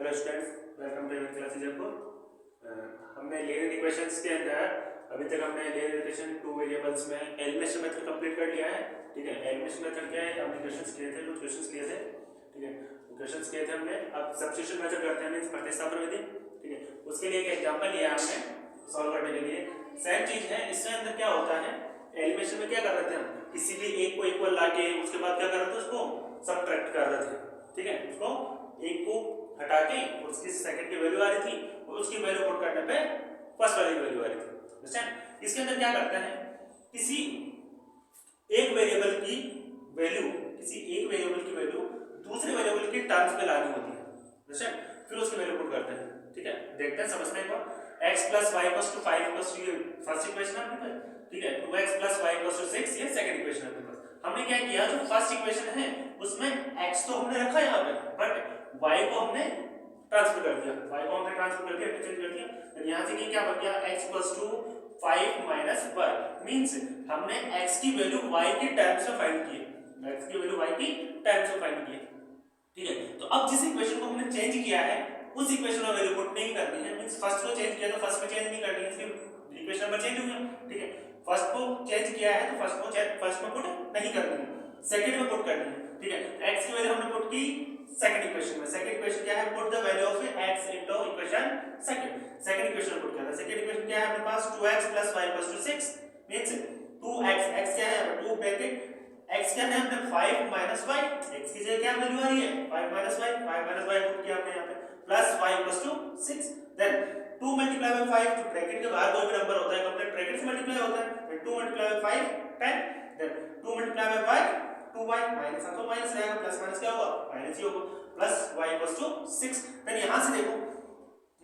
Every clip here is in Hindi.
Hello students, welcome to Avon classes आपको। हमने लीनियर इक्वेशंस के अंदर अभी तक हमने लीनियर इक्वेशन टू वेरिएबल्स में एलिमिनेशन मेथड कंप्लीट कर लिया है। ठीक है, एलिमिनेशन मेथड क्या है, हमने क्वेश्चंस किए थे, कुछ क्वेश्चंस किए थे। ठीक है, क्वेश्चंस किए थे हमने। अब सब्स्टिट्यूशन मेथड करते हैं, मींस प्रतिस्थापन विधि। ठीक है, उसके लिए एक एग्जांपल लिया हमने सॉल्व करने के लिए। सेम चीज है, इसके अंदर क्या होता है, एलिमिनेशन में क्या कर रहे थे हम, किसी भी एक को इक्वल लाके उसके बाद क्या कर रहे थे, उसको सबट्रैक्ट कर रहे थे। ठीक है, उसको एक को हटा के उसकी सेकंड की वैल्यू आ रही थी और उसकी वैल्यू पुट करने पे फर्स्ट वाली वैल्यू आ रही थी। अंडरस्टैंड? इसके अंदर क्या करते हैं, किसी एक वेरिएबल की वैल्यू दूसरे वेरिएबल की टर्म्स में लानी होती है। अंडरस्टैंड? फिर उसकी वैल्यू पुट करते हैं। ठीक है, देखते हैं, समझते हैं एक बार। x + y = 5 + ये फर्स्ट इक्वेशन है अपने पास। ठीक है, 2x + y = 6 ये सेकंड इक्वेशन है अपने पास। हमने क्या किया, जो फर्स्ट इक्वेशन है उसमें x तो हमने रखा यहां पे, बट y को हमने ट्रांसफर कर दिया, चेंज कर दिया। तो यहां से क्या बन गया, x = 5 - y मींस हमने x की वैल्यू y की टर्म्स में फाइंड की है। ठीक है, तो अब जिस इक्वेशन को हमने चेंज किया है उस इक्वेशन में वैल्यू पुट नहीं करनी है। मींस फर्स्ट को चेंज किया तो फर्स्ट में चेंज नहीं करनी है, इसकी इक्वेशन नंबर चेंज हो गया। ठीक है, फर्स्ट को चेंज किया है तो फर्स्ट में पुट नहीं करनी है, सेकंड में पुट करनी है। ठीक है, x की वैल्यू हमने पुट की सेकंड इक्वेशन में। सेकंड इक्वेशन क्या है, put the value of x into equation second equation में पुट करना है। सेकंड इक्वेशन क्या है अपने पास, 2x + y = 6 means 2x, x क्या है, 2 ब्रैकेट x क्या है हमने 5 - y, x की जगह क्या वैल्यू आ रही है 5 - y पुट किया हमने यहां पे, प्लस y = 6। देन 2 × 5, जो ब्रैकेट के बाहर कोई भी नंबर होता है कंप्लीट ब्रैकेट से मल्टीप्लाई होता है। 2 × 5 10, देन 2 × y 2y माइनस, तो माइनस रहेगा, प्लस माइनस क्या होगा, माइनस ही होगा, प्लस y = 6। देन यहां से देखो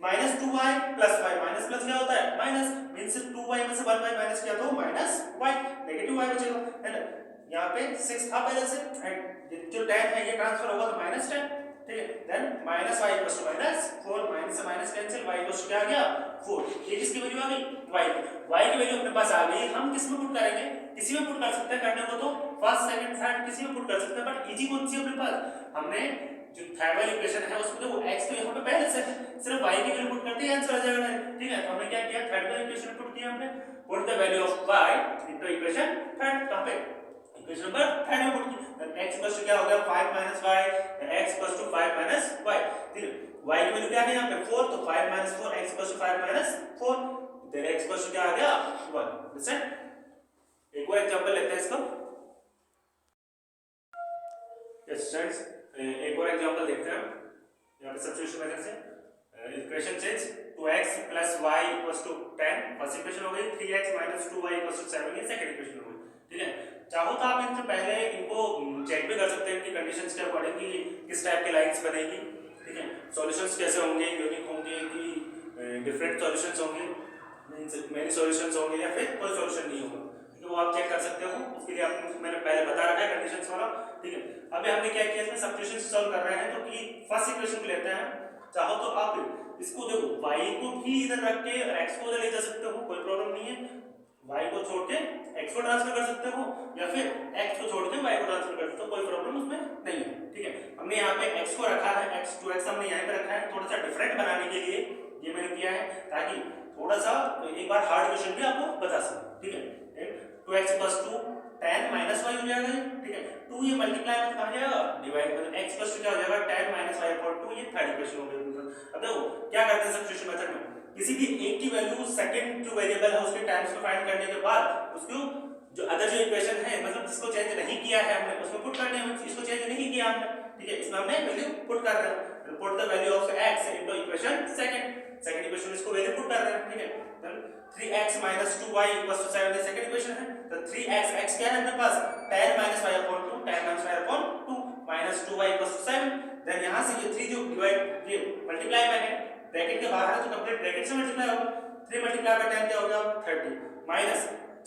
-2y + y, माइनस प्लस क्या होता है माइनस, मींस 2y में से 1y माइनस किया तो -y, नेगेटिव y बचेगा, है ना। यहाँ पे 6 था पहले से, एंड जो 10 है ये ट्रांसफर होगा तो -10। ठीक है, देन -y = -4, माइनस से माइनस कैंसिल, y = क्या आ गया 4। ये किसकी वैल्यू आ गई, y की वैल्यू अपने पास आ गई। हम किस में पुट करेंगे, किसी में पुट कर सकते हैं, करने को तो फर्स्ट सेकंड थर्ड किसी में पुट कर सकते हैं, बट इजी कौन सी अपने पास, हमने जो थर्ड वाली इक्वेशन है उसमें देखो x तो यहाँ पे पहले से है, सिर्फ y की वैल्यू पुट करते ही आंसर आ जाएगा। ठीक है, तो हमने क्या किया, थर्ड वाली इक्वेशन पुट किया हमने, put the value of y into equation third, कहां पे इक्वेशन नंबर थर्ड में पुट किया। x = क्या हो गया 5 - y, x = 5 - y। ठीक है, y की वैल्यू क्या है यहां पे 4, तो 5 - 4, x = 5 - 4, देन x = क्या आ गया 1। अंडरस्टैंड? एक और एग्जांपल लेते हैं इसका। यस स्टूडेंट्स, एक और एग्जांपल देखते हैं यहां पे सब्स्टिट्यूशन मेथड से। Equation change 2x + y = 10 first equation हो गई, 3x - 2y = 7 ये सेकंड इक्वेशन हो गई। ठीक है, चाहो तो आप इनसे पहले इनको चेक भी कर सकते हैं कि कंडीशंस के अकॉर्डिंग कि किस टाइप की लाइंस बनेगी। ठीक है, सॉल्यूशंस कैसे होंगे, यूनिक होंगे कि डिफरेंट सॉल्यूशंस होंगे, मींस मेनी सॉल्यूशंस होंगे या फिर कोई सॉल्यूशन नहीं होगा, तो वो आप चेक कर सकते हो। उसके लिए आपको मैंने पहले बता रखा है कंडीशंस वाला। ठीक है, अभी हमने क्या किया, इसमें सब्स्टिट्यूशन सॉल्व कर रहे हैं, तो कि फर्स्ट इक्वेशन को लेते हैं। चाहो तो आप इसको देखो y को भी इधर रख के x को उधर ले जा सकते हो, कोई प्रॉब्लम नहीं है। y को छोड़ के x को ट्रांसफर कर सकते हो या फिर x को छोड़ के y को ट्रांसफर कर सकते हो, कोई प्रॉब्लम उसमें नहीं है। ठीक है, हमने यहाँ पे x को रखा है, x हमने यहाँ पे रखा है, थोड़ा सा डिफरेंट बनाने के लिए ये मैंने किया है, ताकि थोड़ा सा एक बार हार्ड क्वेश्चन भी आपको बता सकूं। ठीक है, 2x + 2 10 - y हो जाएगा। ठीक है, 2 ये मल्टीप्लाई में कहां जाएगा, डिवाइड में, x + क्या हो जाएगा 10 - y/2, ये थर्ड इक्वेशन हो गई। अब देखो क्या करते हैं सब्स्टिट्यूशन मेथड में, किसी भी एक की वैल्यू सेकंड जो वेरिएबल है उसके टाइम्स में फाइंड करने के बाद उसको जो अदर जो इक्वेशन है, मतलब जिसको चेंज नहीं किया है हमने, उसमें पुट करने हैं, इसको चेंज नहीं किया हमने। ठीक है, इसमें हमने वैल्यू पुट कर रहे हैं, put the value of x into equation second equation, इसको वैल्यू पुट कर रहे हैं। ठीक है, 3x - 2y = 7 ये सेकंड इक्वेशन है, तो 3x x क्या है अपने पास 10 - y/2, 10 - y/2 -2y = 7। देन यहां से ये 3 जो डिवाइड ये मल्टीप्लाई में है, ब्रैकेट के बाहर है तो कंप्लीट ब्रैकेट से मल्टीप्लाई होगा। 3 × 10 क्या हो गया 30 minus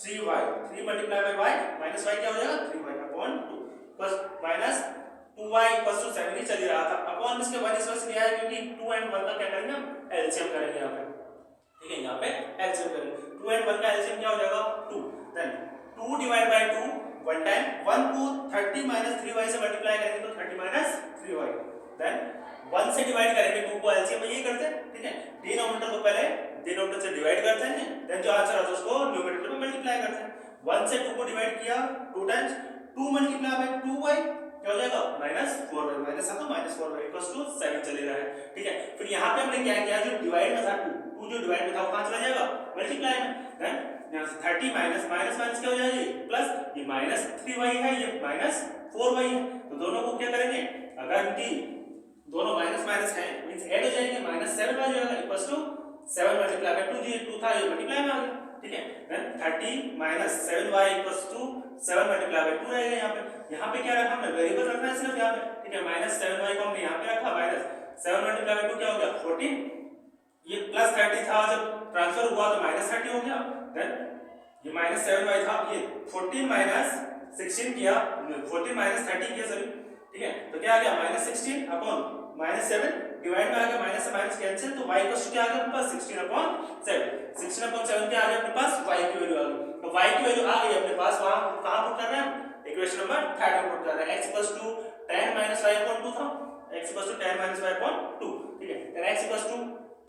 3y, 3 × y minus y क्या हो जाएगा 3y/2 बस माइनस 2y = 7 ही चल रहा था। अपॉन इसके 1 इस वजह से दिया है क्योंकि 2 और 1 का क्या करेंगे हम एलसीएम करेंगे यहां पे। ठीक है, यहां पे एलसीएम करेंगे, 2 और 1 का एलसीएम क्या हो जाएगा 2। देन 2 / 2 1 टाइम 1 को 30 - 3y से मल्टीप्लाई करेंगे तो 30 - 3y। देन 1 से डिवाइड करेंगे 2 को एलसीएम में यही करते हैं, ठीक है। डिनोमिनेटर को पहले डिनोमिनेटर से डिवाइड करते हैं, देन जो आंसर आता है उसको न्यूमरेटर में मल्टीप्लाई करते हैं। 1 से 2 को डिवाइड किया 2 टाइम्स, 2 मल्टीप्लाई बाय 2y क्या हो जाएगा -4y, माइनस था तो -4y इक्वल्स टू 7 चलेगा है, ठीक है। फिर यहाँ पे हमने क्या किया, जो डिवाइड में था 2 जो डिवाइड में था वो कहाँ चला जाएगा मल्टीप्लाई में, देन यहाँ से 30 माइनस माइनस माइनस क्या हो जाएगी प्लस, ये -3y है ये -4y है, तो दोनों को क्या करेंगे, अगर इनकी दोनों माइनस माइनस है मींस ऐड हो जाएंगे, -7 आ जाएगा इक्वल्स टू 7 मल्टीप्लाई बाय 2, ये 2 था ये मल्टीप्लाई में आ गया, ठीक है। Then 30 - 7y equals to 7 multiply by 2 रहेगा। यहाँ पे क्या रखा हमने, वेरिएबल रखना है सिर्फ यहाँ पे, ठीक है। -7y को हमने यहाँ पे रखा, -7 मल्टीप्लाई बाय 2 क्या हो गया 14, ये +30 था जब ट्रांसफर हुआ तो -30 हो गया, देन ये -7y था, ये 14 - 16 किया, 14 - 30 किया सॉरी, ठीक है। तो क्या आ गया -16 अपॉन -7 डिवाइड में आ गया, माइनस से माइनस कैंसिल, तो y इक्वल टू क्या आ गया अपने पास 16/7, 16/7 क्या आ गया अपने पास y की वैल्यू आ गई, तो y की वैल्यू आ गई अपने पास, वहां कहां पुट कर रहे हैं हम इक्वेशन नंबर 3 में पुट कर रहे हैं, x इक्वल टू 10 - y/2 था, x इक्वल टू 10 - y/2, ठीक है। Then x equal to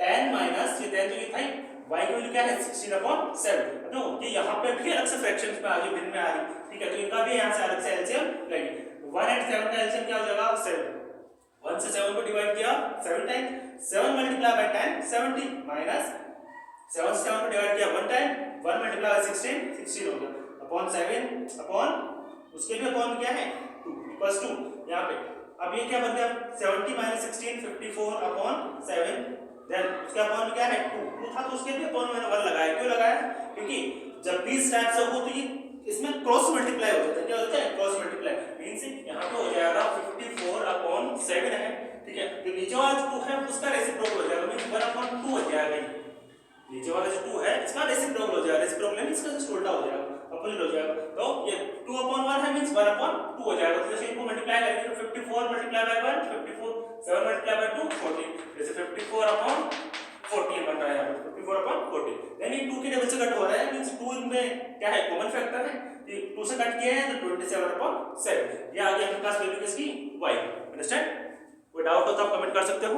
10 minus ये 10 तो ये था ही, y की वैल्यू क्या है 16/7, तो ये यहां पे भी अलग से फ्रैक्शंस में आ गई, भिन्न में आ गई, ठीक है। तो इनका भी यहां से अलग से एलसीएम लेंगे, 1 और 7 का एलसीएम क्या हो जाएगा 7, 1 से 7 को डिवाइड किया 7 टाइम, 7 मल्टीप्लाई बाय 10 70 माइनस 7 से 7 को डिवाइड किया 1 टाइम, 1 मल्टीप्लाई बाय 16 हो गया अपॉन 7 अपॉन उसके भी अपॉन क्या है 2 इक्वल्स टू यहां पे, अब ये क्या बन गया 70 - 16 54 अपॉन 7, देन उसका अपॉन क्या है 2 था तो उसके भी अपॉन मैंने 1 लगाया, क्यों लगाया, क्योंकि जब 20 टाइम्स हो तो ये इसमें क्रॉस मल्टीप्लाई हो जाता है, क्या होता है क्रॉस मल्टीप्लाई, मींस यहां पे हो जाएगा 54/7 है, ठीक है। जो नीचे वाला 2 है उसका रेसिप्रोकल हो जाएगा, मींस 1/2 हो जाएगा, नीचे वाला जो 2 है इसका रेसिप्रोकल हो जाएगा, रेसिप्रोकल मींस इसका जस्ट उल्टा हो जाएगा, अपोजिट हो जाएगा, तो ये 2/1 है मींस 1/2 हो जाएगा, तो जैसे इनको मल्टीप्लाई करेंगे तो 54 मल्टीप्लाई बाय 1 54, 7 मल्टीप्लाई बाय 2 14, जैसे 54/14 बन रहा है, 54/14, देन ये 2 के डबल से कट हो रहा है, मींस 2 इनमें क्या है कॉमन फैक्टर है, 2 से कट किया है तो 27/7, ये आ गया आपके पास वैल्यू किसकी y, अंडरस्टैंड। कोई डाउट हो तो आप कमेंट कर सकते हो।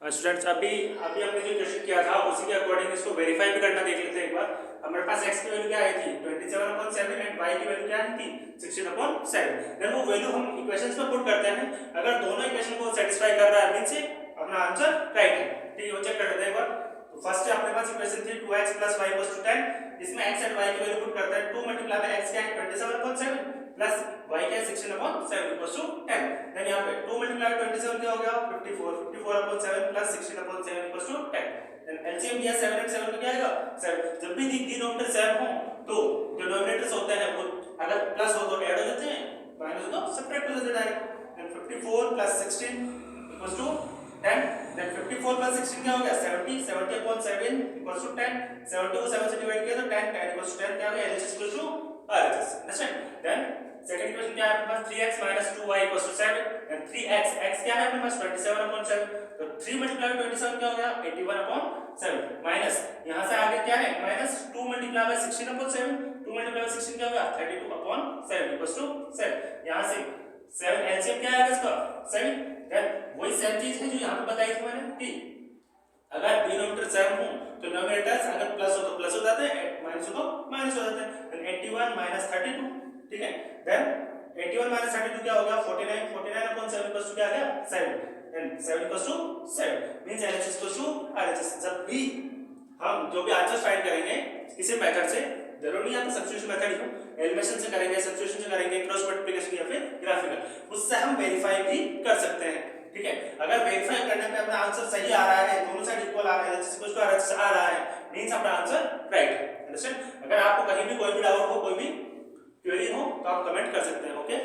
स्टूडेंट्स अभी हमने जो क्वेश्चन किया था उसी के अकॉर्डिंग इसको वेरीफाई भी करना देख लेते हैं एक बार। हमारे पास x की वैल्यू क्या आई थी 27/7 एंड y की वैल्यू क्या आई थी 16/7, देन वो वैल्यू हम इक्वेशंस में पुट करते हैं, अगर दोनों इक्वेशन को सेटिस्फाई कर रहा है मींस अपना आंसर राइट है, ठीक है। वो चेक कर लेते हैं एक बार। तो फर्स्ट अपने पास इक्वेशन थी 2x + y = 10, इसमें x एंड y की वैल्यू पुट करते हैं, 2 मल्टीप्लाई बाय x क्या है 27/7 प्लस y क्या है 16/7 = 10, देन यहां पे 2 मल्टीप्लाई बाय 27 क्या हो गया 54, 54/7 प्लस 16/7 = 10, देन एलसीएम दिया 7 और 7 का क्या आएगा 7, जब भी डिनोमिनेटर सेम हो तो जो डिनोमिनेटर्स होते हैं वो अगर प्लस हो तो ऐड हो जाते हैं, माइनस हो तो सब्ट्रैक्ट हो जाते हैं डायरेक्ट, देन 54 + 16 = 10, देन 54 + 16 क्या हो गया 70, 70/7 = 10, 70 को 7 से डिवाइड किया तो 10, 10 = 10 क्या हो गया LHS = RHS, understand. Then second equation क्या है आपके पास 3x - 2y = 7, then 3x x क्या है अपने पास 27/7, तो 3 × 27 क्या हो गया 81/7 माइनस यहां से आगे क्या है माइनस 2 × 16/7, 2 × 16 क्या हो गया 32/7 = 7, यहां से 7 एलसीएम क्या आएगा इसका 7, देन वही सेम चीज है जो यहां पे बताई थी मैंने कि अगर डिनोमिनेटर सेम हो तो डिनोमिनेटर्स अगर प्लस हो तो प्लस हो जाते हैं, माइनस हो तो माइनस हो जाते हैं, देन 81 - 32, ठीक है। देन 81 - 32 क्या हो गया 49, 49/7 = क्या आ गया 7, देन 7 = 7 मींस LHS = RHS। जब भी हम जो भी आंसर फाइंड करेंगे किसी मेथड से, जरूरी है तो सब्स्टिट्यूशन मेथड ही हो, एलिमिनेशन से करेंगे, सब्स्टिट्यूशन से करेंगे, क्रॉस मल्टीप्लिकेशन या फिर ग्राफिकल, उससे हम वेरीफाई भी कर सकते हैं, ठीक है। अगर वेरीफाई करने पे अपना आंसर सही आ रहा है, दोनों साइड इक्वल आ रहा है, LHS = RHS आ रहा है, मींस अपना आंसर राइट है, अंडरस्टैंड। अगर आपको कहीं भी कोई भी डाउट हो, कोई भी क्वेरी हो तो आप कमेंट कर सकते हैं, ओके।